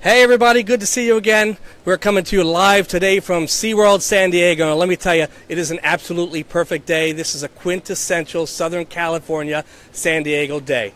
Hey everybody, good to see you again. We're coming to you live today from SeaWorld San Diego. And let me tell you, it is an absolutely perfect day. This is a quintessential Southern California San Diego day.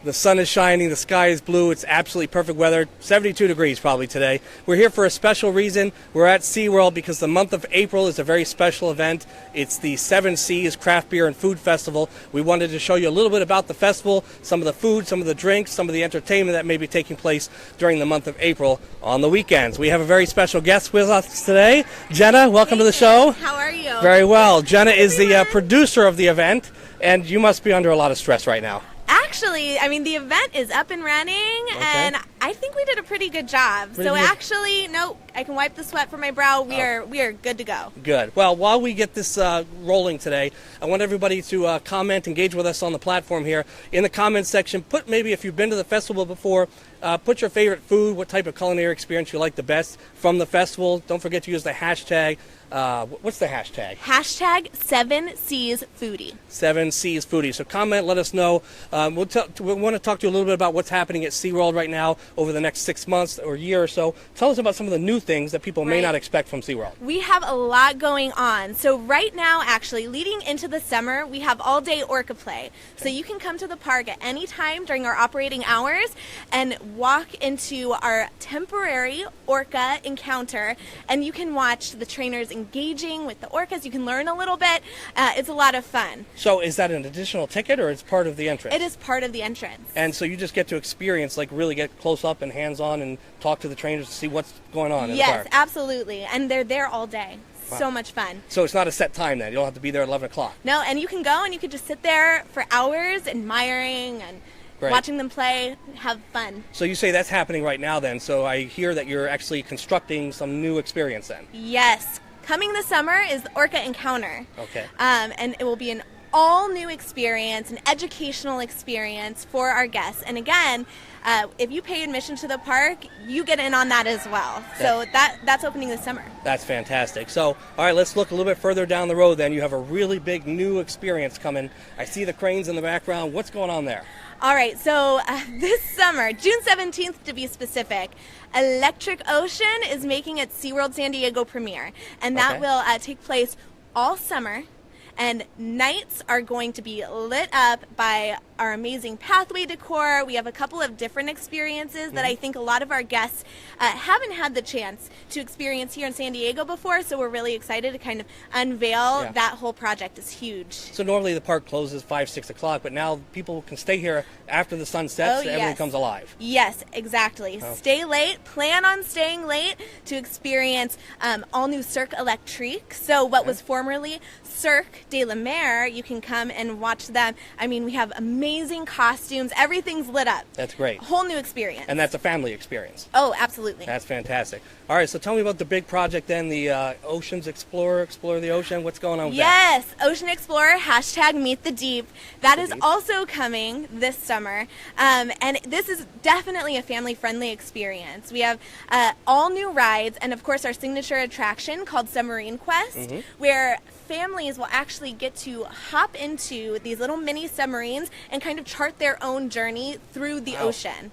The sun is shining, the sky is blue, it's absolutely perfect weather, 72 degrees probably today. We're here for a special reason. We're at SeaWorld because the month of April is a very special event. It's the Seven Seas Craft Beer and Food Festival. We wanted to show you a little bit about the festival, some of the food, some of the drinks, some of the entertainment that may be taking place during the month of April on the weekends. We have a very special guest with us today. Jenna, welcome to the show. How are you? Very well. Jenna is the producer of the event, and you must be under a lot of stress right now. Actually, I mean, the event is up and running, and I think we did a pretty good job. Actually, no, I can wipe the sweat from my brow. We are good to go. Good. Well, while we get this rolling today, I want everybody to comment, engage with us on the platform here. In the comments section, put maybe if you've been to the festival before, put your favorite food, what type of culinary experience you like the best from the festival. Don't forget to use the hashtag. What's the hashtag? Hashtag 7SeasFoodie. 7SeasFoodie. So comment, let us know. We want to talk to you a little bit about what's happening at SeaWorld right now over the next 6 months or year or so. Tell us about some of the new things that people may not expect from SeaWorld. We have a lot going on. So right now, actually, leading into the summer, we have all-day orca play. So you can come to the park at any time during our operating hours and walk into our temporary orca encounter, and you can watch the trainers engaging with the orcas. You can learn a little bit. It's a lot of fun. So is that an additional ticket or it's part of the entrance? It is part of the entrance. And so you just get to experience, like really get close up and hands-on and talk to the trainers to see what's going on in the park. Yes, absolutely. And they're there all day. Wow. So much fun. So it's not a set time then? You don't have to be there at 11 o'clock? No, and you can go and you can just sit there for hours admiring and watching them play, have fun. So you say that's happening right now then, so I hear that you're actually constructing some new experience then. Yes. Coming this summer is the Orca Encounter. Okay. And it will be an all-new experience, an educational experience for our guests. And again, if you pay admission to the park, you get in on that as well. So that's opening this summer. That's fantastic. So, all right, let's look a little bit further down the road then. You have a really big new experience coming. I see the cranes in the background. What's going on there? All right, so this summer, June 17th to be specific, Electric Ocean is making its SeaWorld San Diego premiere, and that will take place all summer, and nights are going to be lit up by our amazing pathway decor. We have a couple of different experiences that I think a lot of our guests haven't had the chance to experience here in San Diego before, so we're really excited to kind of unveil that whole project. Is huge. So normally the park closes 5, 6 o'clock, but now people can stay here after the sun sets and everything comes alive. Yes, exactly. Stay late, plan on staying late to experience all new Cirque Electrique. So what was formerly Cirque de la Mer, you can come and watch them. I mean, we have amazing costumes. Everything's lit up. That's great. Whole new experience. And that's a family experience. Oh, absolutely. That's fantastic. All right, so tell me about the big project then, the Oceans Explorer, Explore the Ocean. What's going on with that? Yes, Ocean Explorer, hashtag Meet the Deep. That is also coming this summer. And this is definitely a family-friendly experience. We have all new rides and, of course, our signature attraction called Submarine Quest, where families will actually get to hop into these little mini submarines and kind of chart their own journey through the ocean.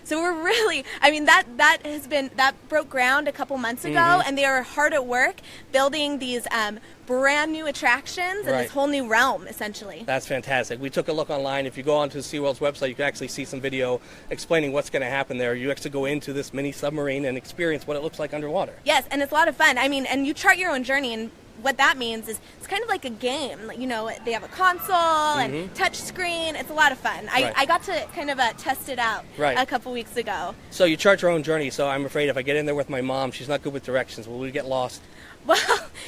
So we're really, I mean, that broke ground a couple months ago, and they are hard at work building these brand new attractions and this whole new realm, essentially. That's fantastic. We took a look online. If you go onto SeaWorld's website, you can actually see some video explaining what's going to happen there. You actually go into this mini submarine and experience what it looks like underwater. Yes, and it's a lot of fun. I mean, and you chart your own journey, and what that means is it's kind of like a game. You know, they have a console and touch screen. It's a lot of fun. I got to kind of test it out a couple weeks ago. So you chart your own journey. So I'm afraid if I get in there with my mom, she's not good with directions. Will we get lost? Well,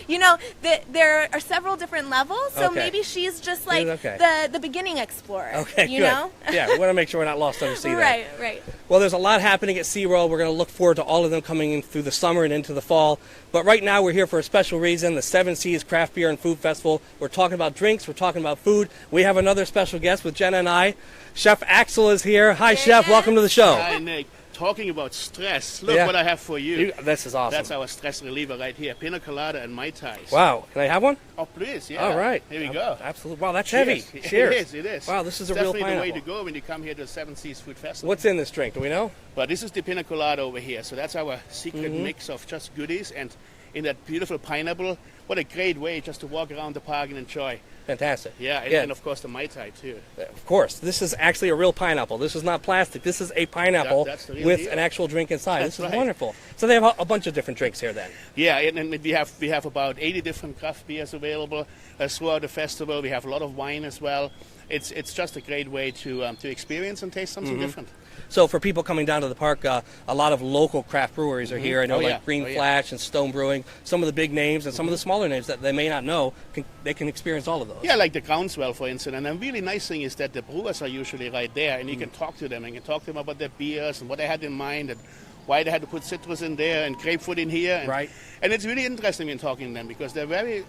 you know, there are several different levels, so maybe she's just like the beginning explorer. Okay, you know? Yeah, we want to make sure we're not lost under sea there. Right. Well, there's a lot happening at SeaWorld. We're going to look forward to all of them coming in through the summer and into the fall. But right now we're here for a special reason, the Seven Seas Craft Beer and Food Festival. We're talking about drinks, we're talking about food. We have another special guest with Jenna and I. Chef Axel is here. Hi, Chef. Welcome to the show. Hi, Nick. Talking about stress, look what I have for you. This is awesome. That's our stress reliever right here. Pina colada and Mai Tais. Wow. Can I have one? Oh, please, yeah. All right. Here we go. Absolutely. Wow, that's Cheers. heavy. Cheers. It is. Wow, this is it's a real definitely pineapple. the way to go when you come here to the Seven Seas Food Festival. What's in this drink? Do we know? Well, this is the Pina colada over here. So that's our secret mix of just goodies. And in that beautiful pineapple, what a great way just to walk around the park and enjoy. Fantastic. Yeah, and of course the Mai Tai too. Of course. This is actually a real pineapple. This is not plastic. This is a pineapple with an actual drink inside. This is wonderful. So they have a bunch of different drinks here then. Yeah, and we have about 80 different craft beers available throughout the festival. We have a lot of wine as well. It's just a great way to experience and taste something different. So for people coming down to the park, a lot of local craft breweries are here. I know Green Flash and Stone Brewing, some of the big names and some of the smaller names that they may not know, they can experience all of those. Yeah, like the Groundswell, for instance. And the really nice thing is that the brewers are usually right there, and you can talk to them, and you can talk to them about their beers and what they had in mind and why they had to put citrus in there and grapefruit in here. And, and it's really interesting in talking to them because they're very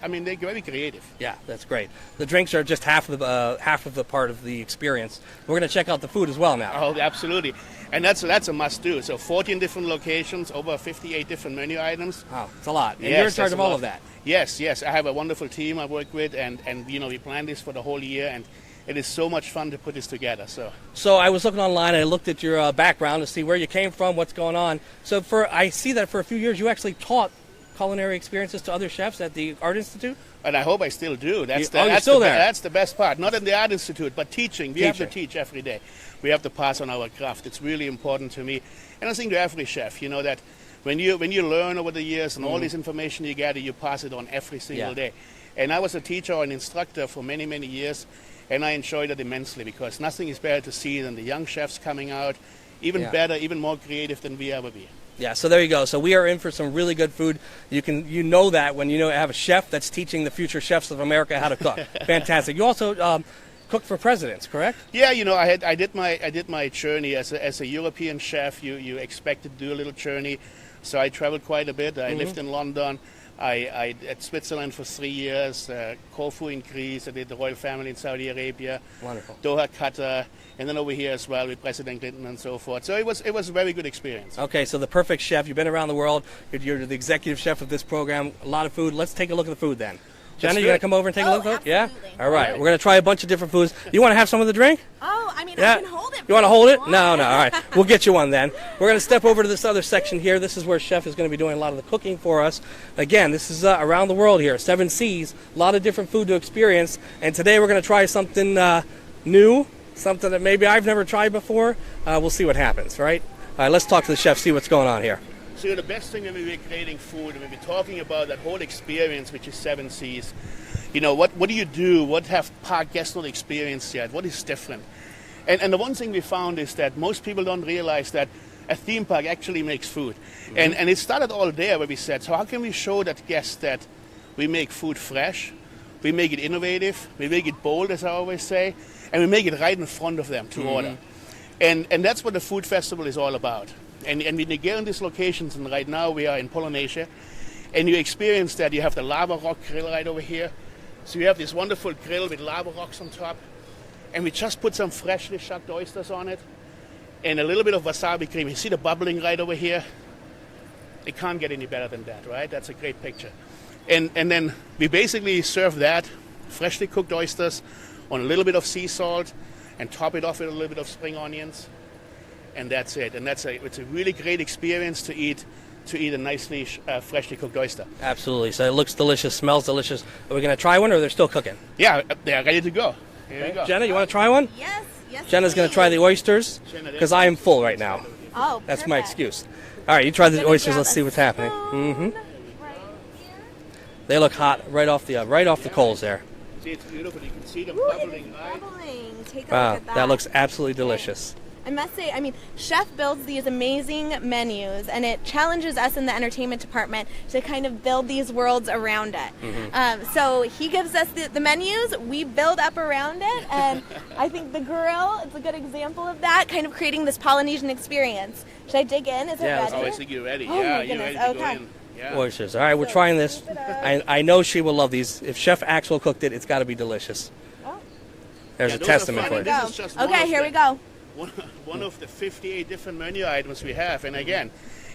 creative. Yeah, that's great. The drinks are just half of the part of the experience. We're going to check out the food as well now. Oh, absolutely. And that's a must-do. So 14 different locations, over 58 different menu items. Wow, it's a lot. And you're in charge of all of that. Yes. I have a wonderful team I work with, and we plan this for the whole year, and it is so much fun to put this together. So I was looking online, and I looked at your background to see where you came from, what's going on. So I see that for a few years you actually taught culinary experiences to other chefs at the Art Institute? And I hope I still do. That's still there. That's the best part. Not in the Art Institute, but teaching. We have to teach every day. We have to pass on our craft. It's really important to me. And I think to every chef, that when you learn over the years and all this information you gather, you pass it on every single day. And I was a teacher or an instructor for many, many years, and I enjoyed it immensely because nothing is better to see than the young chefs coming out, even better, even more creative than we ever be. Yeah, so there you go. So we are in for some really good food. You know that when have a chef that's teaching the future chefs of America how to cook. Fantastic. You also cooked for presidents, correct? Yeah, I did my journey as a European chef. You expected to do a little journey, so I traveled quite a bit. I lived in London. I at Switzerland for 3 years, Corfu in Greece. I did the royal family in Saudi Arabia. Wonderful. Doha, Qatar, and then over here as well with President Clinton and so forth. So it was a very good experience. Okay, so the perfect chef. You've been around the world. You're the executive chef of this program. A lot of food. Let's take a look at the food then. Jenna, you going to come over and take a look at it? Yeah? All right. We're going to try a bunch of different foods. You want to have some of the drink? Oh, I can hold it. You want to hold it? No. All right. We'll get you one then. We're going to step over to this other section here. This is where Chef is going to be doing a lot of the cooking for us. Again, this is around the world here. 7 seas. A lot of different food to experience. And today we're going to try something new, something that maybe I've never tried before. We'll see what happens, right? All right, let's talk to the chef, see what's going on here. So the best thing when we're creating food, when we're talking about that whole experience, which is 7 seas, what do you do? What have park guests not experienced yet? What is different? And the one thing we found is that most people don't realize that a theme park actually makes food. And it started all there where we said, so how can we show that guest that we make food fresh, we make it innovative, we make it bold, as I always say, and we make it right in front of them to order. And that's what the food festival is all about. And we get in these locations, and right now we are in Polynesia, and you experience that. You have the lava rock grill right over here. So you have this wonderful grill with lava rocks on top, and we just put some freshly shucked oysters on it, and a little bit of wasabi cream. You see the bubbling right over here? It can't get any better than that, right? That's a great picture. And then we basically serve that, freshly cooked oysters, on a little bit of sea salt, and top it off with a little bit of spring onions. And that's it. And it's a really great experience to eat a nicely freshly cooked oyster. Absolutely. So it looks delicious, smells delicious. Are we going to try one, or they're still cooking? Yeah, they're ready to go. Here we go. Jenna, you want to try one? Yes. Jenna's going to try the oysters because I am full right now. Oh, that's my excuse. All right, you try the oysters. Let's see what's happening. They look hot right off the coals there. See, it's beautiful. You can see them bubbling, right? Take a look at that. That looks absolutely delicious. I must say, Chef builds these amazing menus, and it challenges us in the entertainment department to kind of build these worlds around it. So he gives us the menus, we build up around it, and I think the grill is a good example of that, kind of creating this Polynesian experience. Should I dig in? Is it ready? I think you're ready. Oh, yeah, my goodness. you're ready to Okay. go in. Yeah. Oysters. All right, we're trying this. I know she will love these. If Chef Axel cooked it, it's got to be delicious. There's a testament for it. Okay, here we go. one of the 58 different menu items we have. And again,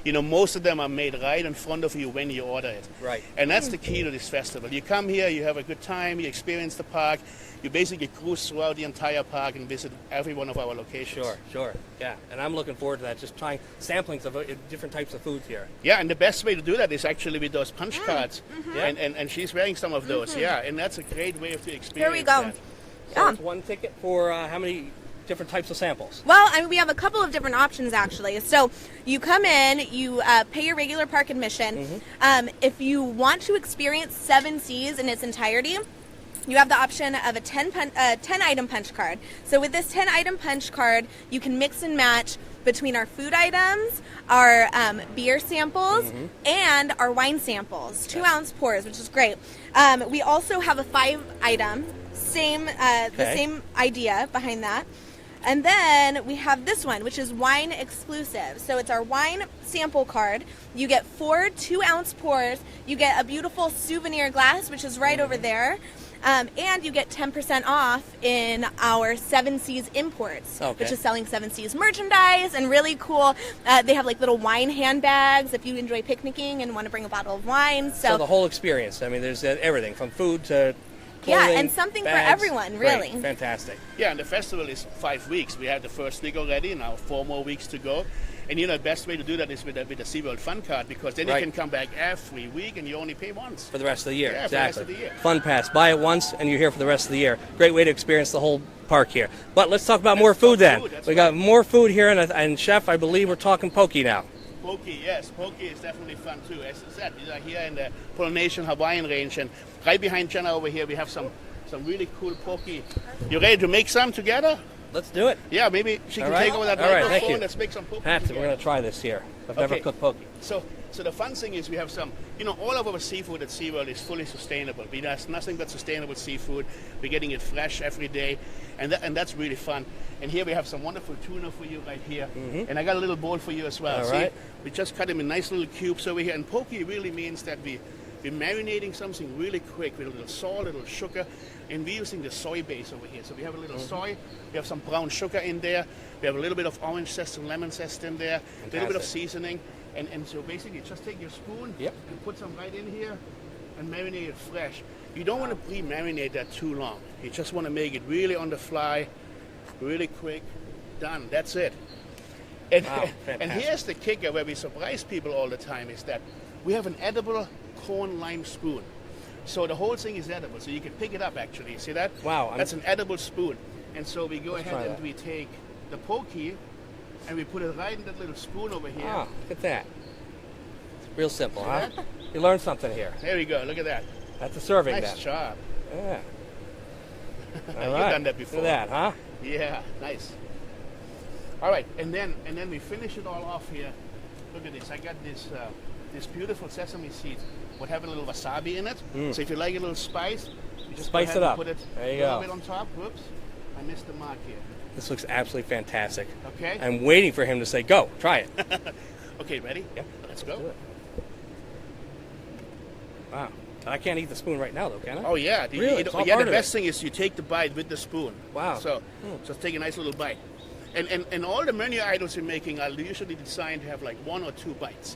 most of them are made right in front of you when you order it. Right. And that's the key to this festival. You come here, you have a good time, you experience the park, you basically cruise throughout the entire park and visit every one of our locations. Sure. Yeah. And I'm looking forward to that, just trying samplings of different types of foods here. Yeah, and the best way to do that is actually with those punch cards. Yeah. And she's wearing some of those, yeah. And that's a great way to experience Here we go. that. So it's one ticket for how many different types of samples? Well, we have a couple of different options, actually. So you come in, you pay your regular park admission. If you want to experience Seven Seas in its entirety, you have the option of a 10-item punch card. So with this 10-item punch card, you can mix and match between our food items, our beer samples, and our wine samples. 2-ounce pours, which is great. We also have a 5-item, the same idea behind that. And then we have this one, which is wine exclusive. So it's our wine sample card. You get 4 2-ounce pours. You get a beautiful souvenir glass, which is right over there. And you get 10% off in our Seven Seas imports, which is selling Seven Seas merchandise and really cool. They have like little wine handbags if you enjoy picnicking and want to bring a bottle of wine. So the whole experience. I mean, there's everything from food to clothing, and something bags. for everyone, really. Great. Fantastic. Yeah, and the festival is 5 weeks. We have the first week already, now 4 more weeks to go. And the best way to do that is with a SeaWorld Fun Card, because then you can come back every week and you only pay once. For the rest of the year, yeah, exactly. For the rest of the year. Fun Pass. Buy it once and you're here for the rest of the year. Great way to experience the whole park here. But let's talk about more food then. We got more food here, and Chef, I believe we're talking Pokey now. Pokey, yes. Pokey is definitely fun too. As I said, we are here in the Polynesian Hawaiian range, and right behind Jenna over here we have some really cool Pokey. You ready to make some together? Let's do it. Yeah, maybe she can take over that microphone. Thank you. Let's make some Pokey We're together. going to try this here. I've never cooked Pokey. So the fun thing is we have some, all of our seafood at SeaWorld is fully sustainable. There's nothing but sustainable seafood. We're getting it fresh every day, and that's really fun. And here we have some wonderful tuna for you right here. And I got a little bowl for you as well. All right. We just cut them in nice little cubes over here. And Pokey really means that we're marinating something really quick with a little salt, a little sugar, and we're using the soy base over here. So we have a little soy, we have some brown sugar in there, we have a little bit of orange zest and lemon zest in there, a little bit of seasoning, and so basically just take your spoon and put some right in here and marinate it fresh. You don't want to pre-marinate that too long. You just want to make it really on the fly, really quick, done, that's it. And, and here's the kicker where we surprise people all the time is that we have an edible corn lime spoon. So the whole thing is edible, so you can pick it up actually. See that? Wow. That's an edible spoon. And so we go ahead and we take the Pokey and we put it right in that little spoon over here. Oh, look at that. It's real simple, huh? You learned something here. There we go, look at that. That's a serving Nice job. Yeah. All You've right. done that before. Look at that, huh? Yeah, nice. All right, and then we finish it all off here. Look at this. I got this beautiful sesame seeds. Would have a little wasabi in it. So if you like a little spice, you just spice it up. Put it there you a little go. bit on top. Whoops, I missed the mark here. This looks absolutely fantastic. Okay. I'm waiting for him to say, go, try it. Okay, ready? Yeah. Let's go. Wow. I can't eat the spoon right now, though, can I? Oh, yeah. Really? It's all The part of best it. thing is you take the bite with the spoon. Wow. So just take a nice little bite. And all the menu items you're making are usually designed to have like 1 or 2 bites.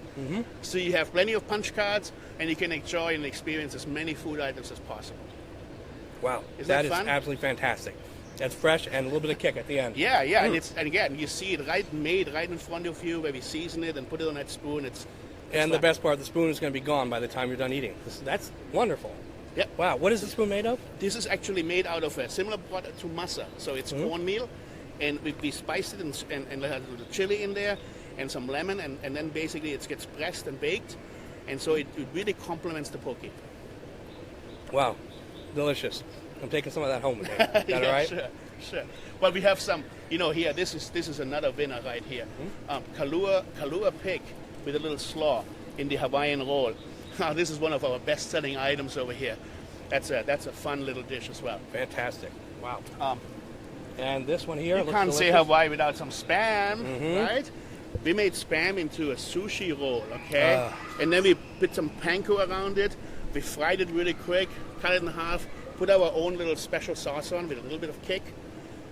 So you have plenty of punch cards, and you can enjoy and experience as many food items as possible. Wow. Is that that fun? is absolutely fantastic. That's fresh and a little bit of kick at the end. Yeah. And again, you see it made right in front of you, where we season it and put it on that spoon. It's And the fun. best part, the spoon is going to be gone by the time you're done eating. That's wonderful. Yep. Wow. What is the spoon made of? This is actually made out of a similar product to masa. So it's cornmeal, and we spice it and have a little chili in there and some lemon, and then basically it gets pressed and baked, and so it really complements the Pokey. Wow. Delicious. I'm taking some of that home with me. Is that all right? Sure. Well, we have some, here, this is another winner right here. Kalua pig with a little slaw in the Hawaiian roll. Now, this is one of our best-selling items over here. That's a fun little dish as well. Fantastic. Wow. And this one here You looks can't delicious. say Hawaii without some Spam, right? We made Spam into a sushi roll, okay? And then we put some panko around it. We fried it really quick, cut it in half, put our own little special sauce on with a little bit of kick.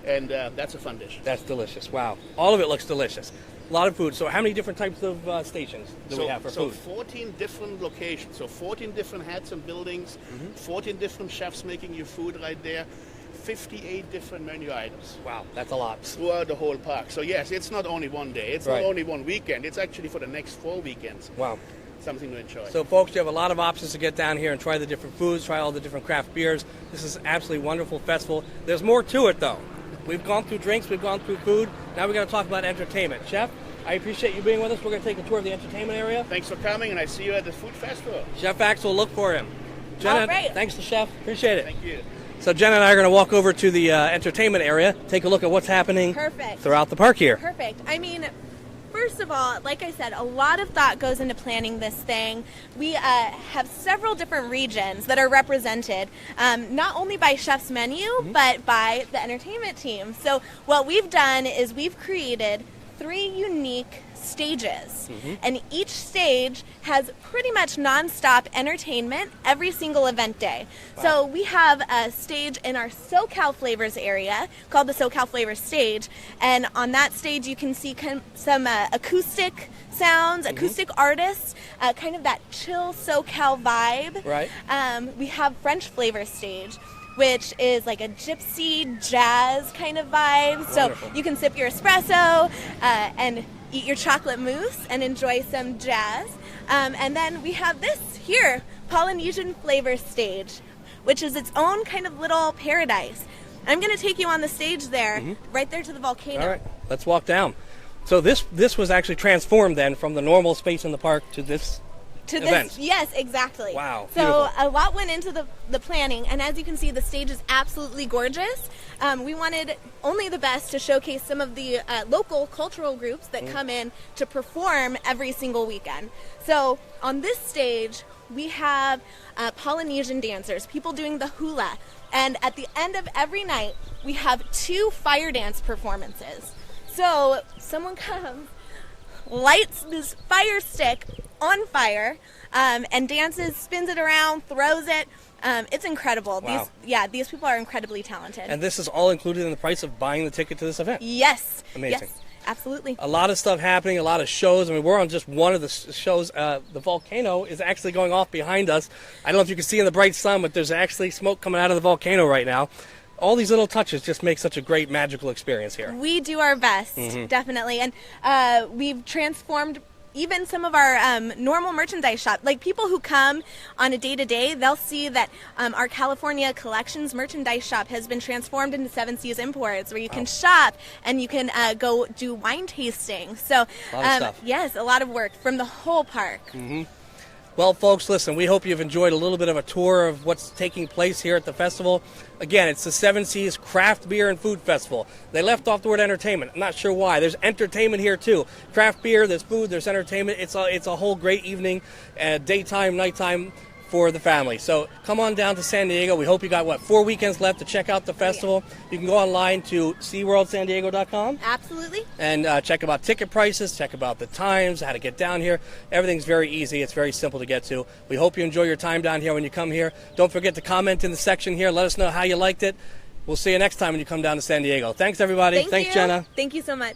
And that's a fun dish. That's delicious. Wow. All of it looks delicious. A lot of food. So how many different types of stations do we have for food? So 14 different locations. So 14 different hats and buildings, 14 different chefs making you food right there, 58 different menu items. Wow, that's a lot. Throughout the whole park. So yes, it's not only one day. It's not only one weekend. It's actually for the next 4 weekends. Wow. Something to enjoy. So folks, you have a lot of options to get down here and try the different foods, try all the different craft beers. This is absolutely wonderful festival. There's more to it though. We've gone through drinks, we've gone through food. Now we're going to talk about entertainment. Chef, I appreciate you being with us. We're going to take a tour of the entertainment area. Thanks for coming, and I see you at the food festival. Chef Axel, look for him. Jenna, all right. Thanks to Chef. Appreciate it. Thank you. So Jenna and I are going to walk over to the entertainment area, take a look at what's happening throughout the park here. Perfect. I mean, first of all, like I said, a lot of thought goes into planning this thing. We have several different regions that are represented, not only by Chef's Menu, but by the entertainment team. So what we've done is we've created 3 unique stages, and each stage has pretty much non-stop entertainment every single event day. Wow. So we have a stage in our SoCal Flavors area called the SoCal Flavors stage, and on that stage you can see some acoustic sounds, acoustic artists, kind of that chill SoCal vibe. Right. We have French Flavors stage, which is like a gypsy jazz kind of vibe. Wonderful. So you can sip your espresso and eat your chocolate mousse and enjoy some jazz. And then we have this here, Polynesian Flavor stage, which is its own kind of little paradise. I'm going to take you on the stage there, right there to the volcano. All right, let's walk down. So this was actually transformed then from the normal space in the park to this event. Yes, exactly. Wow. So beautiful. a lot went into the planning, and as you can see, the stage is absolutely gorgeous. We wanted only the best to showcase some of the local cultural groups that come in to perform every single weekend. So on this stage, we have Polynesian dancers, people doing the hula, and at the end of every night, we have 2 fire dance performances. So someone comes, lights this fire stick on fire, and dances, spins it around, throws it. It's incredible. Wow. These people are incredibly talented. And this is all included in the price of buying the ticket to this event? Yes. Amazing. Yes, absolutely. A lot of stuff happening, a lot of shows. I mean, we're on just one of the shows. The volcano is actually going off behind us. I don't know if you can see in the bright sun, but there's actually smoke coming out of the volcano right now. All these little touches just make such a great magical experience here. We do our best, definitely. And we've transformed even some of our normal merchandise shop. Like people who come on a day-to-day, they'll see that our California Collections merchandise shop has been transformed into 7 Seas Imports, where you can shop and you can go do wine tasting. So, a lot of stuff. Yes, a lot of work from the whole park. Well, folks, listen, we hope you've enjoyed a little bit of a tour of what's taking place here at the festival. Again, it's the 7 Seas Craft Beer and Food Festival. They left off the word entertainment. I'm not sure why. There's entertainment here, too. Craft beer, there's food, there's entertainment. It's a whole great evening, daytime, nighttime for the family. So come on down to San Diego. We hope you got, 4 weekends left to check out the festival. You can go online to SeaWorldSanDiego.com. Absolutely. And check about ticket prices, check about the times, how to get down here. Everything's very easy. It's very simple to get to. We hope you enjoy your time down here when you come here. Don't forget to comment in the section here. Let us know how you liked it. We'll see you next time when you come down to San Diego. Thanks, everybody. Thanks, you. Jenna. Thank you so much.